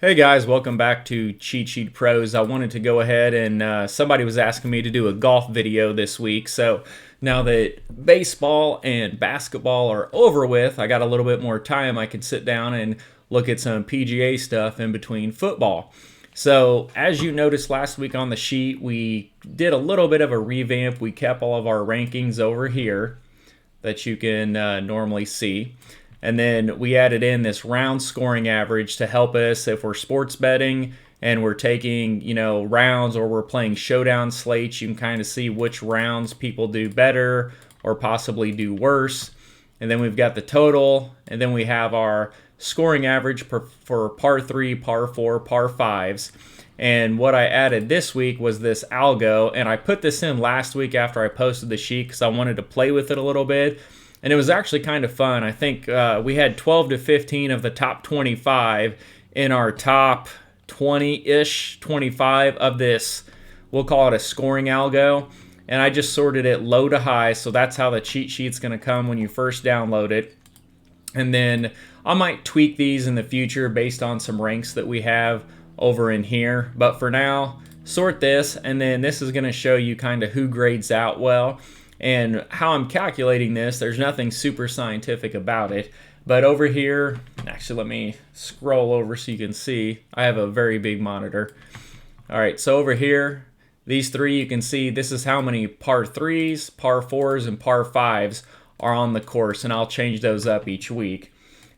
Hey guys, welcome back to Cheat Sheet Pros. I wanted to go ahead and somebody was asking me to do a golf video this week. So now that baseball and basketball are over with, I got a little bit more time. I can sit down and look at some PGA stuff in between football. So as you noticed last week on the sheet, we did a little bit of a revamp. We kept all of our rankings over here that you can normally see. And then we added in this round scoring average to help us if we're sports betting and we're taking, rounds, or we're playing showdown slates. You can kind of see which rounds people do better or possibly do worse. And then we've got the total, and then we have our scoring average for par 3, par 4, par 5s. And what I added this week was this Algo, and I put this in last week after I posted the sheet because I wanted to play with it a little bit. And it was actually kind of fun. I think we had 12 to 15 of the top 25 in our top 20-ish, 25 of this, we'll call it a scoring algo. And I just sorted it low to high, so that's how the cheat sheet's going to come when you first download it. And then I might tweak these in the future based on some ranks that we have over in here. But for now, sort this, and then this is going to show you kind of who grades out well. And how I'm calculating this, there's nothing super scientific about it. But over here, actually let me scroll over so you can see. I have a very big monitor. All right, so over here, these three, you can see this is how many par 3s, par 4s, and par 5s are on the course. And I'll change those up each week.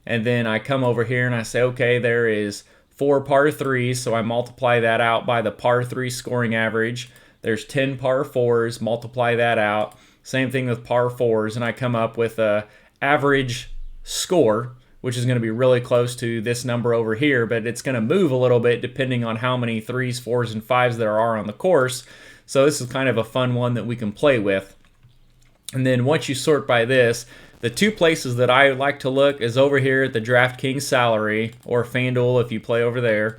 And then I come over here and I say, okay, there is 4 par 3s. So I multiply that out by the par 3 scoring average. There's 10 par 4s, multiply that out. Same thing with par 4s, and I come up with a average score, which is going to be really close to this number over here, but it's going to move a little bit depending on how many 3s, 4s, and 5s there are on the course. So this is kind of a fun one that we can play with. And then once you sort by this, the two places that I like to look is over here at the DraftKings salary, or FanDuel if you play over there.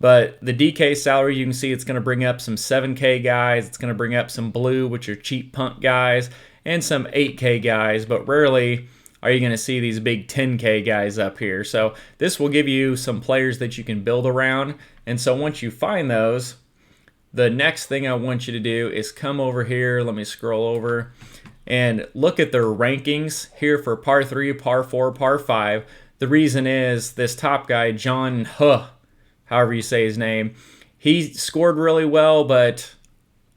But the DK salary, you can see it's going to bring up some 7K guys. It's going to bring up some blue, which are cheap punt guys, and some 8K guys. But rarely are you going to see these big 10K guys up here. So this will give you some players that you can build around. And so once you find those, the next thing I want you to do is come over here. Let me scroll over and look at their rankings here for par 3, par 4, par 5. The reason is this top guy, John Hahn, however you say his name, he scored really well, but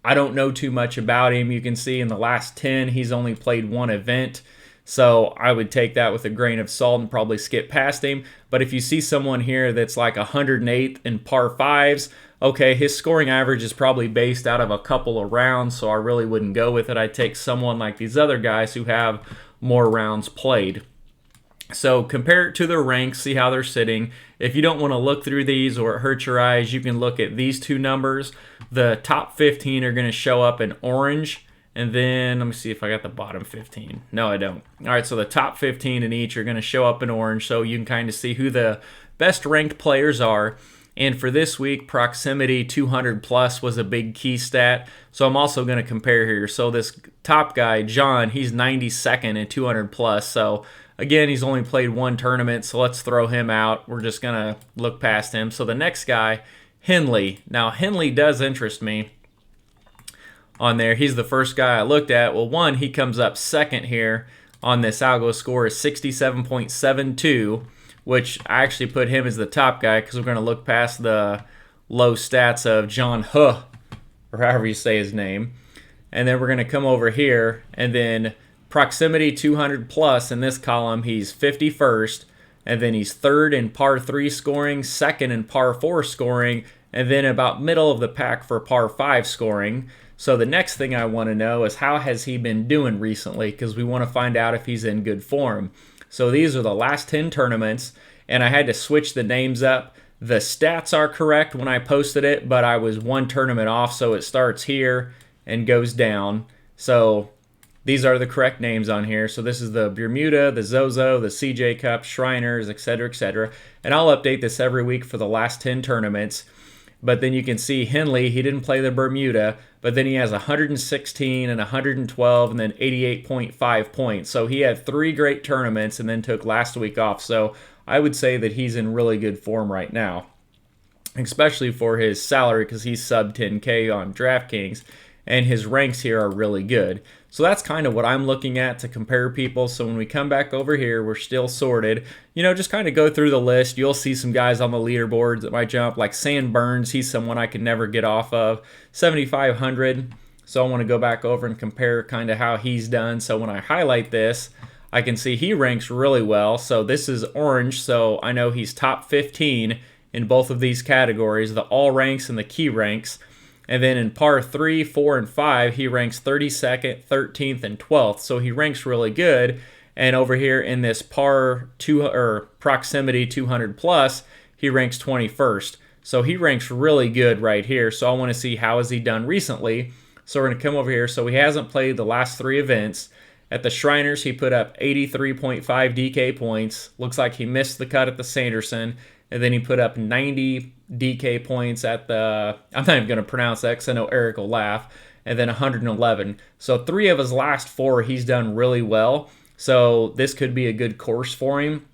I don't know too much about him. You can see in the last 10, he's only played one event. So I would take that with a grain of salt and probably skip past him. But if you see someone here that's like 108th in par 5s, okay, his scoring average is probably based out of a couple of rounds, so I really wouldn't go with it. I'd take someone like these other guys who have more rounds played. So compare it to their ranks, see how they're sitting. If you don't want to look through these or it hurts your eyes, you can look at these two numbers. The top 15 are going to show up in orange. And then, let me see if I got the bottom 15. No, I don't. All right, so the top 15 in each are going to show up in orange, so you can kind of see who the best ranked players are. And for this week, proximity 200 plus was a big key stat. So I'm also going to compare here. So this top guy, John, he's 92nd in 200 plus. So again, he's only played one tournament, so let's throw him out. We're just going to look past him. So the next guy, Henley. Now, Henley does interest me on there. He's the first guy I looked at. Well, one, he comes up second here on this Algo score is 67.72, which I actually put him as the top guy because we're going to look past the low stats of John Hahn, or however you say his name. And then we're going to come over here, and then proximity 200 plus in this column, he's 51st, and then he's third in par 3 scoring, second in par 4 scoring, and then about middle of the pack for par 5 scoring. So the next thing I want to know is how has he been doing recently, because we want to find out if he's in good form. So these are the last 10 tournaments, and I had to switch the names up. The stats are correct when I posted it, but I was one tournament off, so it starts here and goes down. So these are the correct names on here. So this is the Bermuda, the Zozo, the CJ Cup, Shriners, etc., etc. And I'll update this every week for the last 10 tournaments. But then you can see Henley, he didn't play the Bermuda, but then he has 116 and 112 and then 88.5 points. So he had 3 great tournaments and then took last week off. So I would say that he's in really good form right now. especially for his salary because he's sub 10K on DraftKings, and his ranks here are really good. So that's kind of what I'm looking at to compare people. So when we come back over here, we're still sorted. You know, just kind of go through the list. You'll see some guys on the leaderboards that might jump, like Sam Burns. He's someone I could never get off of. 7,500. So I want to go back over and compare kind of how he's done. So when I highlight this, I can see he ranks really well. So this is orange, so I know he's top 15 in both of these categories, the all ranks and the key ranks. And then in par 3, 4, and 5, he ranks 32nd, 13th, and 12th. So he ranks really good. And over here in this par 2 or proximity 200 plus, he ranks 21st. So he ranks really good right here. So I want to see how has he done recently. So we're going to come over here. So he hasn't played the last 3 events. At the Shriners, he put up 83.5 DK points. Looks like he missed the cut at the Sanderson. And then he put up 90 DK points at the, I'm not even going to pronounce that because I know Eric will laugh, and then 111. So 3 of his last 4, he's done really well. So this could be a good course for him.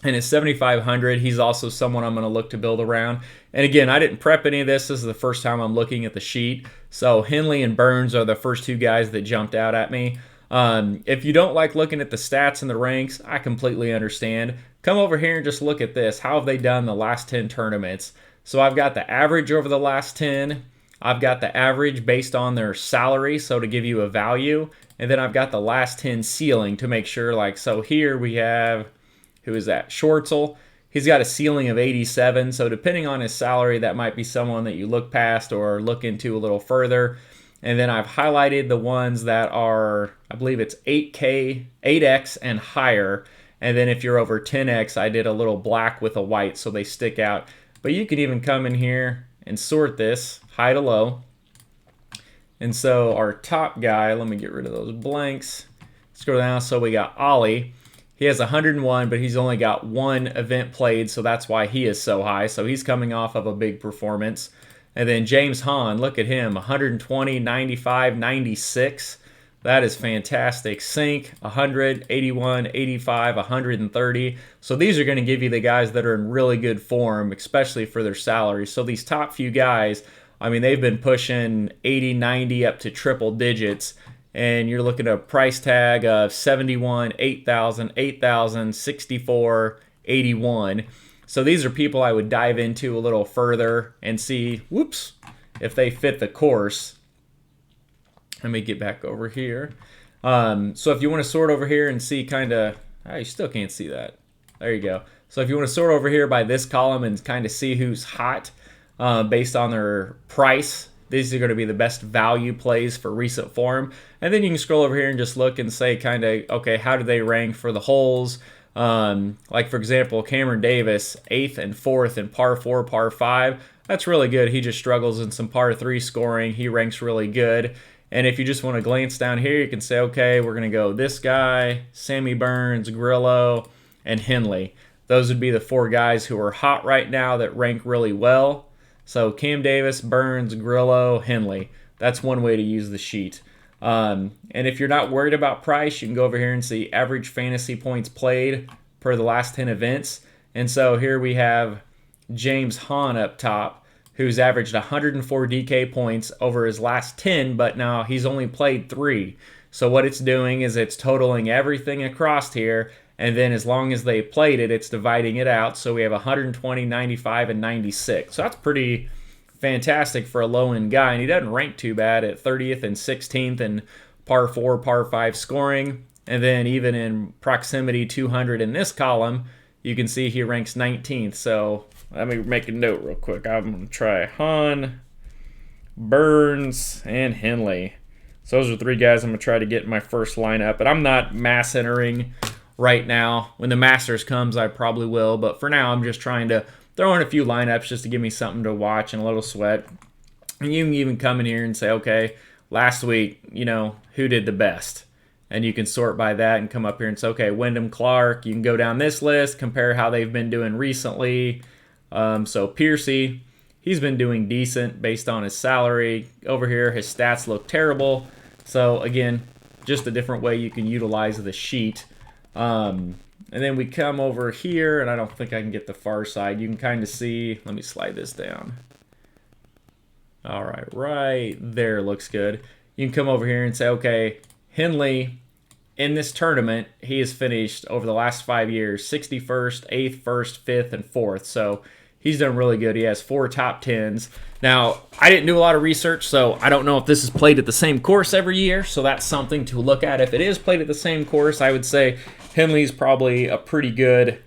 And at 7,500, he's also someone I'm going to look to build around. And again, I didn't prep any of this. This is the first time I'm looking at the sheet. So Henley and Burns are the first 2 guys that jumped out at me. If you don't like looking at the stats and the ranks, I completely understand. Come over here and just look at this. How have they done the last 10 tournaments? So I've got the average over the last 10. I've got the average based on their salary, so to give you a value. And then I've got the last 10 ceiling to make sure, like, so here we have, who is that? Schwartzel. He's got a ceiling of 87. So depending on his salary, that might be someone that you look past or look into a little further. And then I've highlighted the ones that are, I believe it's 8K, 8X and higher. And then if you're over 10X, I did a little black with a white so they stick out. But you could even come in here and sort this high to low. And so our top guy, let me get rid of those blanks. Scroll down, so we got Ollie. He has 101, but he's only got 1 event played, so that's why he is so high. So he's coming off of a big performance. And then James Hahn, look at him, 120, 95, 96. That is fantastic. Sink, 100, 81, 85, 130. So these are going to give you the guys that are in really good form, especially for their salaries. So these top few guys, I mean, they've been pushing 80, 90 up to triple digits. And you're looking at a price tag of 71, 8,000, 8,000, 64, 81. So these are people I would dive into a little further and see, whoops, if they fit the course. Let me get back over here. So if you want to sort over here and see kind of, you still can't see that. There you go. So if you want to sort over here by this column and kind of see who's hot based on their price, these are going to be the best value plays for recent form. And then you can scroll over here and just look and say kind of, okay, how do they rank for the holes? Like for example, Cameron Davis, 8th and 4th in par 4, par 5. That's really good. He just struggles in some par 3 scoring. He ranks really good. And if you just want to glance down here, you can say, okay, we're going to go this guy, Sammy Burns, Grillo, and Henley. Those would be the 4 guys who are hot right now that rank really well. So Cam Davis, Burns, Grillo, Henley. That's one way to use the sheet. And if you're not worried about price, you can go over here and see average fantasy points played per the last 10 events. And so here we have James Hahn up top, who's averaged 104 DK points over his last 10, but now he's only played 3. So what it's doing is it's totaling everything across here, and then as long as they played it, it's dividing it out. So we have 120, 95, and 96. So that's pretty fantastic for a low-end guy, and he doesn't rank too bad at 30th and 16th in par 4, par 5 scoring. And then even in proximity 200 in this column, you can see he ranks 19th. So let me make a note real quick. I'm going to try Hahn, Burns, and Henley. So those are 3 guys I'm going to try to get in my first lineup. But I'm not mass entering right now. When the Masters comes, I probably will. But for now, I'm just trying to throw in a few lineups just to give me something to watch and a little sweat. And you can even come in here and say, okay, last week, you know, who did the best? And you can sort by that and come up here and say, okay, Wyndham Clark. You can go down this list, compare how they've been doing recently. So Piercy, he's been doing decent based on his salary. Over here, his stats look terrible. So again, just a different way you can utilize the sheet. And then we come over here, and I don't think I can get the far side. You can kind of see, let me slide this down. All right, right there looks good. You can come over here and say, okay, Henley, in this tournament, he has finished over the last 5 years 61st, 8th, 1st, 5th, and 4th. So he's done really good. He has 4 top 10s. Now, I didn't do a lot of research, so I don't know if this is played at the same course every year. So that's something to look at. If it is played at the same course, I would say Henley's probably a pretty good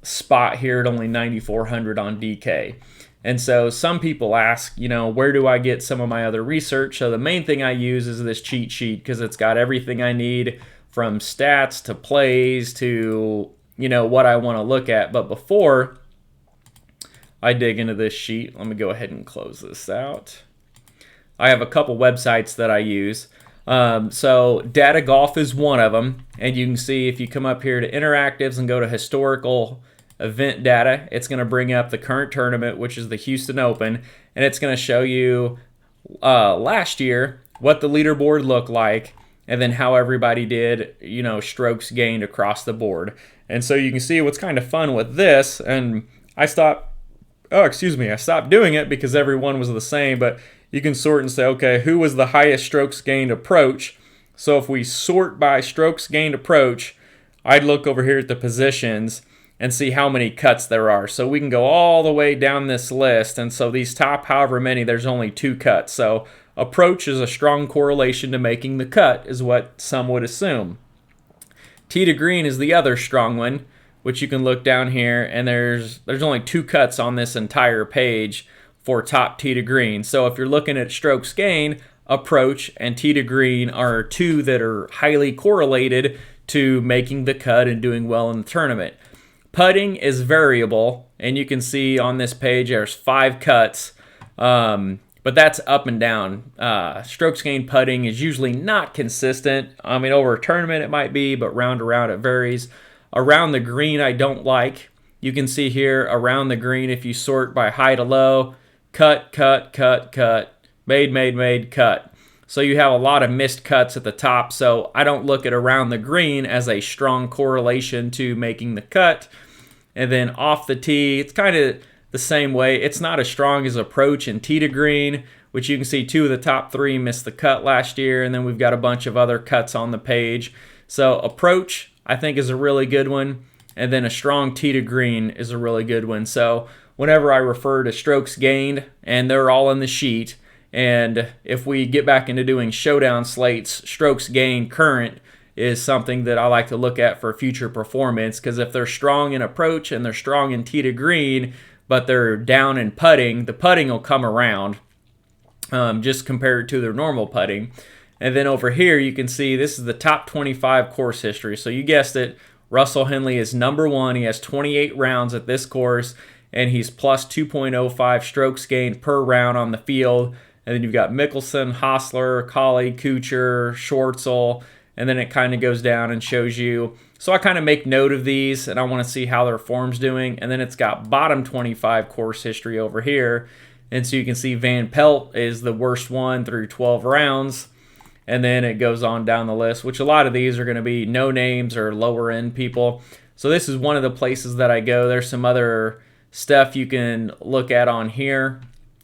spot here at only 9,400 on DK. And so some people ask, where do I get some of my other research? So the main thing I use is this cheat sheet because it's got everything I need from stats to plays to, what I want to look at. But before I dig into this sheet, let me go ahead and close this out. I have a couple websites that I use. So Data Golf is one of them. And you can see if you come up here to interactives and go to historical event data, it's going to bring up the current tournament, which is the Houston Open, and it's going to show you last year what the leaderboard looked like and then how everybody did, strokes gained across the board. And so you can see what's kind of fun with this, and I stopped doing it because everyone was the same, but you can sort and say, okay, who was the highest strokes gained approach? So if we sort by strokes gained approach, I'd look over here at the positions and see how many cuts there are. So we can go all the way down this list, and so these top however many, there's only 2 cuts. So approach is a strong correlation to making the cut, is what some would assume. Tee to green is the other strong one, which you can look down here, and there's only 2 cuts on this entire page for top tee to green. So if you're looking at strokes gained, approach and tee to green are 2 that are highly correlated to making the cut and doing well in the tournament. Putting is variable, and you can see on this page there's 5 cuts, but that's up and down. Strokes gained putting is usually not consistent. I mean, over a tournament it might be, but round to round it varies. Around the green I don't like. You can see here around the green, if you sort by high to low, cut, cut, cut, cut, made, cut. So you have a lot of missed cuts at the top, so I don't look at around the green as a strong correlation to making the cut. And then off the tee, it's kind of the same way. It's not as strong as approach and tee to green, which you can see 2 of the top 3 missed the cut last year, and then we've got a bunch of other cuts on the page. So approach, I think, is a really good one, and then a strong tee to green is a really good one. So whenever I refer to strokes gained, and they're all in the sheet, and if we get back into doing showdown slates, strokes gained current is something that I like to look at for future performance, because if they're strong in approach and they're strong in tee to green, but they're down in putting, the putting will come around just compared to their normal putting. And then over here you can see this is the top 25 course history. So you guessed it, Russell Henley is number 1. He has 28 rounds at this course, and he's plus 2.05 strokes gained per round on the field. And then you've got Mickelson, Hostler, Colley, Kuchar, Schwartzel, and then it kind of goes down and shows you. So I kind of make note of these, and I want to see how their form's doing. And then it's got bottom 25 course history over here. And so you can see Van Pelt is the worst one through 12 rounds. And then it goes on down the list, which a lot of these are going to be no names or lower end people. So this is one of the places that I go. There's some other stuff you can look at on here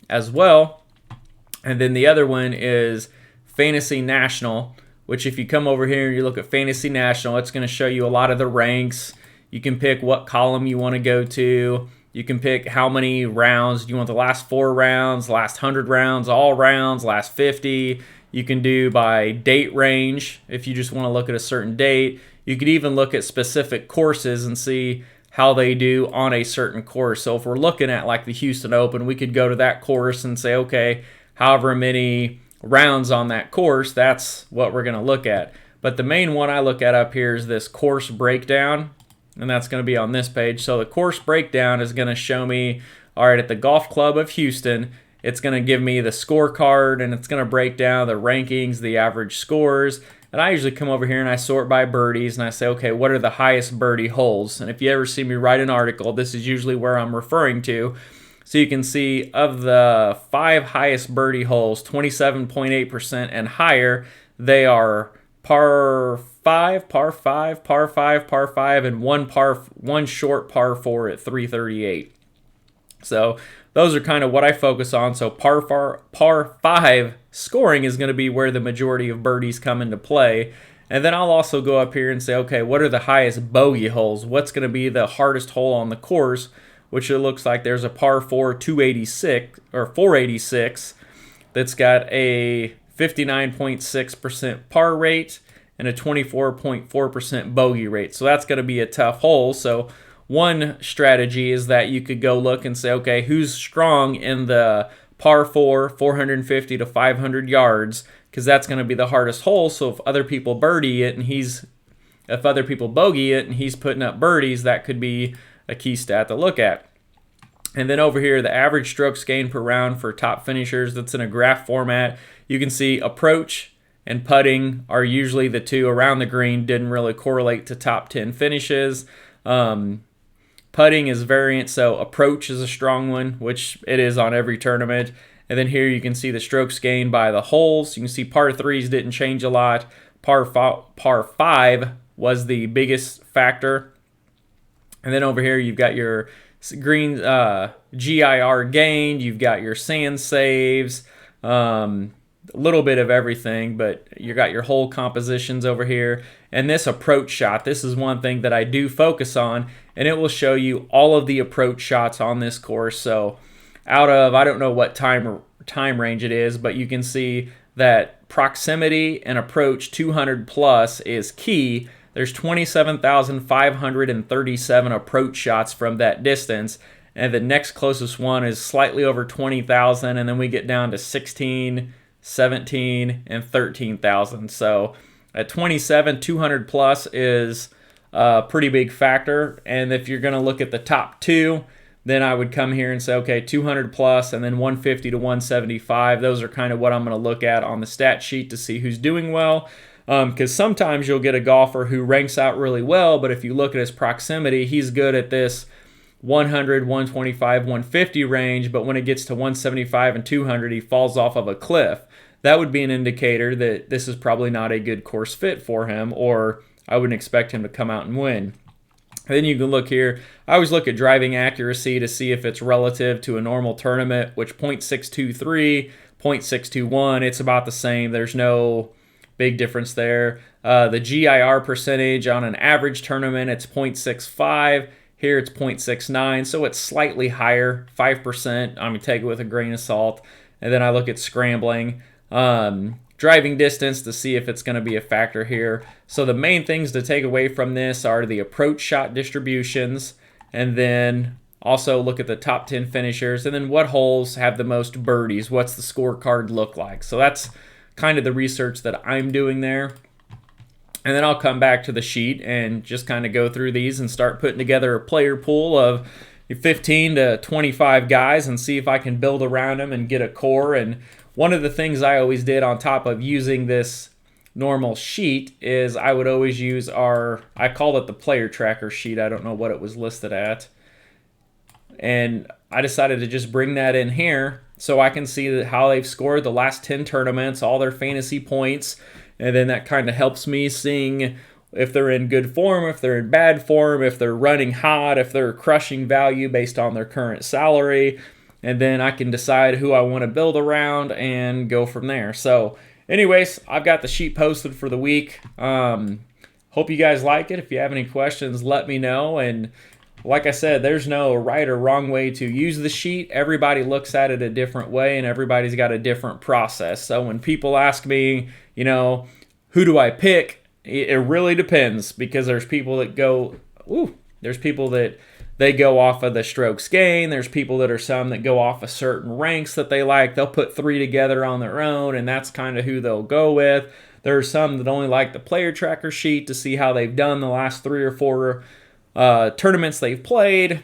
as well. And then the other one is Fantasy National, which if you come over here and you look at Fantasy National, it's going to show you a lot of the ranks. You can pick what column you want to go to. You can pick how many rounds. Do you want the last 4 rounds, last 100 rounds, all rounds, last 50? You can do by date range if you just want to look at a certain date. You could even look at specific courses and see how they do on a certain course. So if we're looking at like the Houston Open, we could go to that course and say, okay, however many rounds on that course, that's what we're going to look at. But the main one I look at up here is this course breakdown, and that's going to be on this page. So the course breakdown is going to show me, all right, at the Golf Club of Houston, it's going to give me the scorecard, and it's going to break down the rankings, the average scores. And I usually come over here and I sort by birdies, and I say, okay, what are the highest birdie holes? And if you ever see me write an article, this is usually where I'm referring to. So you can see of the 5 highest birdie holes, 27.8% and higher, they are par 5, par 5, par 5, par 5, and one short par 4 at 338. So those are kind of what I focus on. So par 5 scoring is going to be where the majority of birdies come into play. And then I'll also go up here and say, okay, what are the highest bogey holes? What's going to be the hardest hole on the course? Which it looks like there's a par 4 286 or 486 that's got a 59.6% par rate and a 24.4% bogey rate. So that's going to be a tough hole. So one strategy is that you could go look and say, okay, who's strong in the par 4, 450 to 500 yards, because that's going to be the hardest hole. So if other people birdie it and if other people bogey it and he's putting up birdies, that could be a key stat to look at. And then over here, the average strokes gained per round for top finishers, that's in a graph format. You can see approach and putting are usually the two around the green, didn't really correlate to top 10 finishes. Putting is variant, so approach is a strong one, which it is on every tournament. And then here you can see the strokes gained by the holes. You can see par 3s didn't change a lot. Par 5 was the biggest factor. And then over here you've got your green GIR gained, you've got your sand saves, a little bit of everything, but you got your hole compositions over here. And this approach shot, this is one thing that I do focus on, and it will show you all of the approach shots on this course. So out of, I don't know what time range it is, but you can see that proximity and approach 200 plus is key. There's 27,537 approach shots from that distance, and the next closest one is slightly over 20,000, and then we get down to 16, 17, and 13,000. So at 27, 200 plus is a pretty big factor. And if you're going to look at the top two, then I would come here and say, okay, 200 plus and then 150 to 175. Those are kind of what I'm going to look at on the stat sheet to see who's doing well. Because sometimes you'll get a golfer who ranks out really well, but if you look at his proximity, he's good at this 100, 125, 150 range, but when it gets to 175 and 200, he falls off of a cliff. That would be an indicator that this is probably not a good course fit for him, or I wouldn't expect him to come out and win. And then you can look here. I always look at driving accuracy to see if it's relative to a normal tournament, which 0.623, 0.621, it's about the same. There's no big difference there. The GIR percentage on an average tournament, it's 0.65. Here it's 0.69, so it's slightly higher, 5%. I'm going to take it with a grain of salt. And then I look at scrambling. Driving distance to see if it's going to be a factor here. So the main things to take away from this are the approach shot distributions, and then also look at the top 10 finishers, and then what holes have the most birdies. What's the scorecard look like? So that's kind of the research that I'm doing there. And then I'll come back to the sheet and just kind of go through these and start putting together a player pool of 15 to 25 guys and see if I can build around them and get a core. And one of the things I always did on top of using this normal sheet is I would always use I called it the player tracker sheet. I don't know what it was listed at. And I decided to just bring that in here so I can see how they've scored the last 10 tournaments, all their fantasy points, and then that kind of helps me seeing if they're in good form, if they're in bad form, if they're running hot, if they're crushing value based on their current salary, and then I can decide who I want to build around and go from there. So anyways, I've got the sheet posted for the week. Hope you guys like it. If you have any questions, let me know. And like I said, there's no right or wrong way to use the sheet. Everybody looks at it a different way, and everybody's got a different process. So when people ask me, who do I pick? It really depends, because there's people that go off of the strokes gained. There's people that are some that go off of certain ranks that they like. They'll put 3 together on their own, and that's kind of who they'll go with. There's some that only like the player tracker sheet to see how they've done the last 3 or 4 tournaments they've played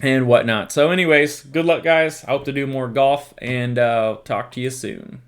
and whatnot. So anyways, good luck, guys. I hope to do more golf, and talk to you soon.